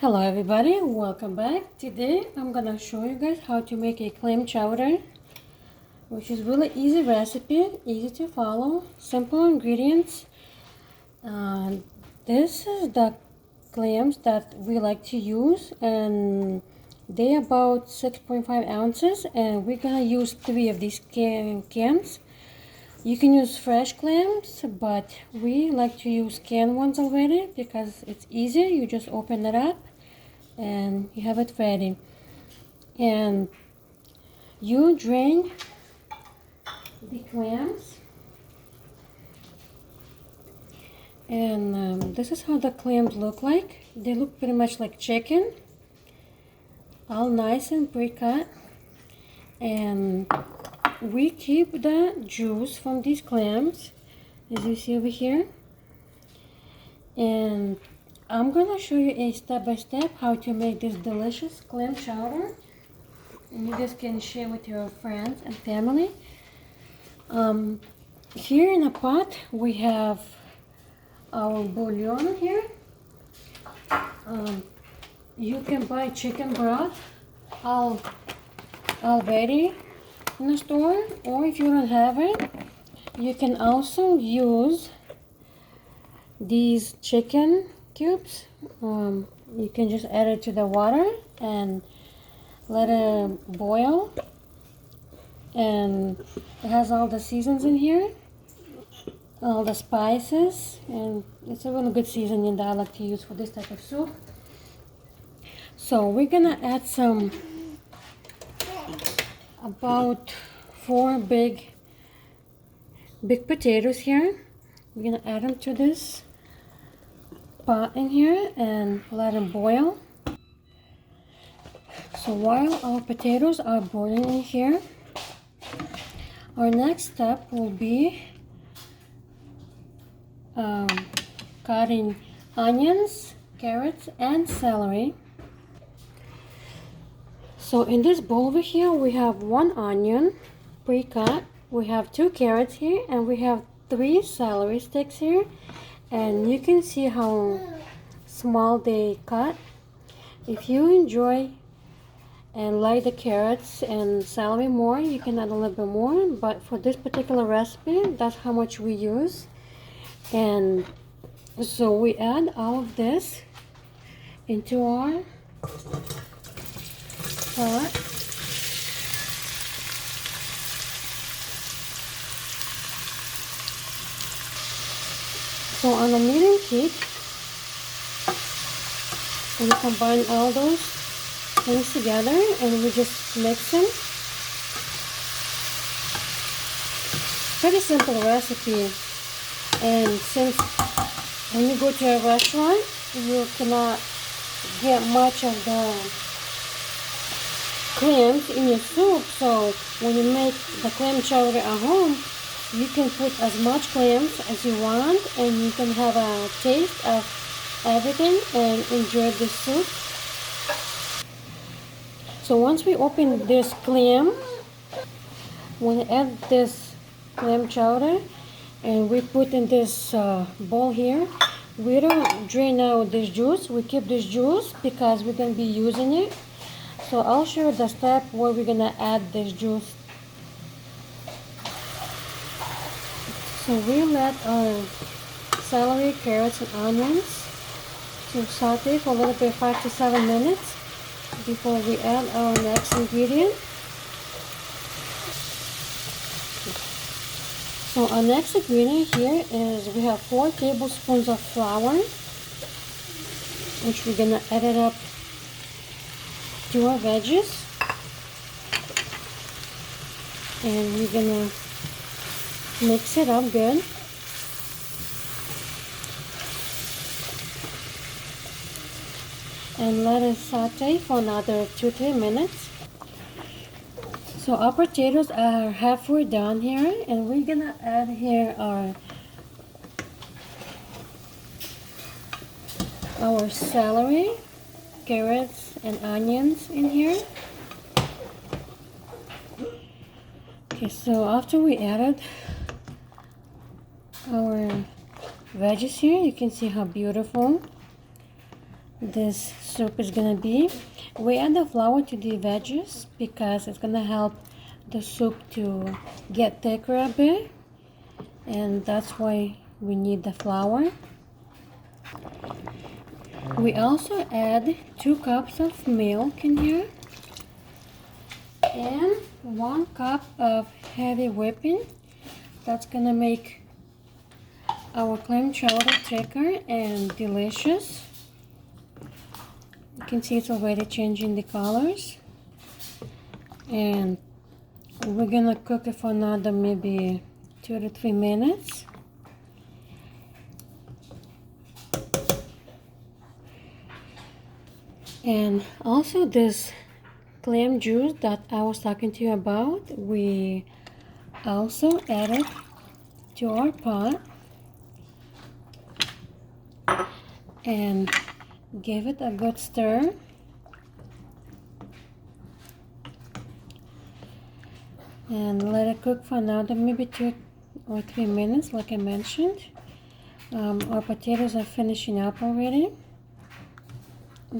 Hello everybody, welcome back. Today I'm gonna show you guys how to make a clam chowder, which is really easy recipe, easy to follow, simple ingredients. This is the clams that we like to use, and they about 6.5 ounces, and we're gonna use 3 of these cans. You can use fresh clams, but we like to use canned ones already because it's easier. You just open it up and you have it ready. And you drain the clams, and this is how the clams look like. They look pretty much like chicken, all nice and pre-cut. And we keep the juice from these clams, as you see over here. And I'm gonna show you a step-by-step how to make this delicious clam chowder, and you guys can share with your friends and family. Here in a pot we have our bouillon here. You can buy chicken broth already in the store, or if you don't have it, you can also use these chicken cubes. You can just add it to the water and let it boil, and it has all the seasons in here, all the spices, and it's a really good seasoning that I like to use for this type of soup. So we're gonna add about 4 big potatoes here. We're gonna add them to this pot in here and let them boil. So while our potatoes are boiling in here, our next step will be cutting onions, carrots, and celery. So in this bowl over here we have 1 onion pre-cut, we have 2 carrots here, and we have 3 celery sticks here, and you can see how small they cut. If you enjoy and like the carrots and celery more, you can add a little bit more, but for this particular recipe, that's how much we use. And so we add all of this into our pot. So on a medium heat, we combine all those things together and we just mix them. Pretty simple recipe, and since when you go to a restaurant you cannot get much of the clams in your soup, so when you make the clam chowder at home, you can put as much clams as you want, and you can have a taste of everything and enjoy the soup. So once we open this clam, we add this clam chowder and we put in this bowl here. We don't drain out this juice, we keep this juice because we're going to be using it. So I'll show you the step where we're going to add this juice. So we let our celery, carrots, and onions to saute for a little bit, 5 to 7 minutes, before we add our next ingredient. So our next ingredient here is we have 4 tablespoons of flour, which we're gonna add it up to our veggies, and we're gonna mix it up good. And let it saute for another 2-3 minutes. So our potatoes are halfway done here, and we're gonna add here our celery, carrots, and onions in here. Okay, so after we added our veggies here, you can see how beautiful this soup is gonna be. We add the flour to the veggies because it's gonna help the soup to get thicker a bit, and that's why we need the flour. We also add 2 cups of milk in here and 1 cup of heavy whipping. That's gonna make our clam chowder thicker and delicious. You can see it's already changing the colors, and we're gonna cook it for another maybe 2 to 3 minutes. And also this clam juice that I was talking to you about, we also added to our pot and give it a good stir. And let it cook for another maybe 2 or 3 minutes like I mentioned. Our potatoes are finishing up already,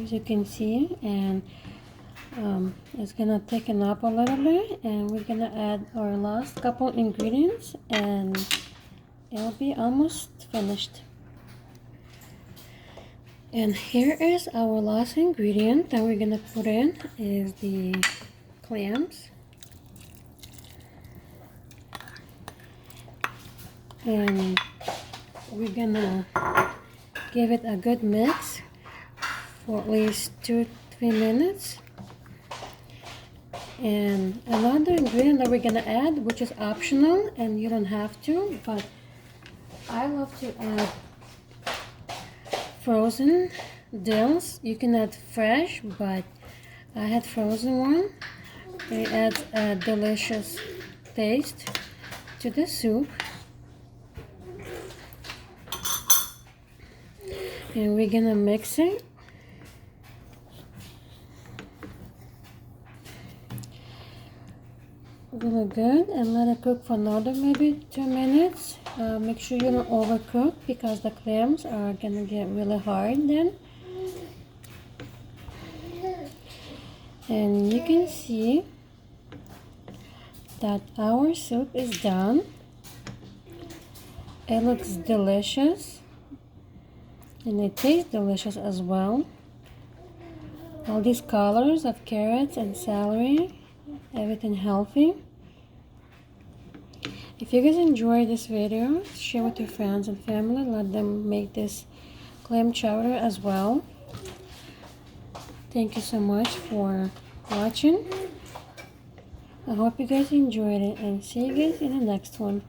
as you can see, and it's gonna thicken up a little bit, and we're gonna add our last couple ingredients and it'll be almost finished. And here is our last ingredient that we're gonna put in is the clams. And we're gonna give it a good mix for at least 2 to 3 minutes. And another ingredient that we're gonna add, which is optional and you don't have to, but I love to add frozen dills. You can add fresh, but I had frozen one. It adds a delicious taste to the soup. And we're gonna mix it. Really good, and let it cook for another maybe 2 minutes. Make sure you don't overcook because the clams are gonna get really hard then. And you can see that our soup is done. It looks delicious and it tastes delicious as well. All these colors of carrots and celery, everything healthy. If you guys enjoyed this video, share with your friends and family. Let them make this clam chowder as well. Thank you so much for watching. I hope you guys enjoyed it, and see you guys in the next one.